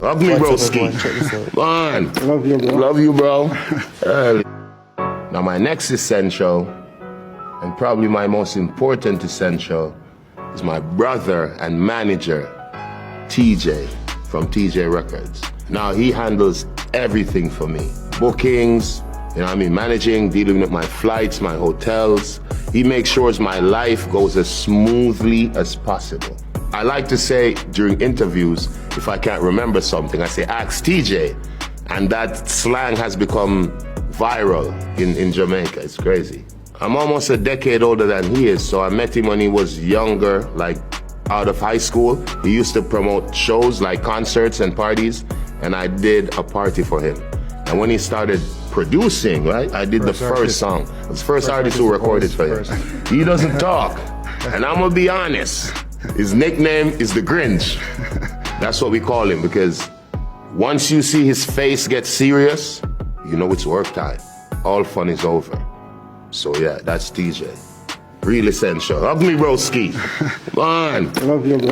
Love me, broski. Man. Love you, bro. Love you, bro. Now, my next essential, and probably my most important essential, is my brother and manager, TJ, from TJ Records. Now, he handles everything for me. Bookings, you know what I mean, managing, dealing with my flights, my hotels. He makes sure my life goes as smoothly as possible. I like to say during interviews, if I can't remember something, I say, ask TJ. And that slang has become viral in Jamaica. It's crazy. I'm almost a decade older than he is, so I met him when he was younger, like out of high school. He used to promote shows like concerts and parties, and I did a party for him. And when he started producing, right, I did the first song. I was the first artist who recorded for him. He doesn't talk, and I'm gonna be honest. His nickname is the Grinch. That's what we call him, because once you see his face get serious, you know it's work time. All fun is over. So yeah, that's TJ. Real essential. Hug me, broski. Come on. Love you, bro.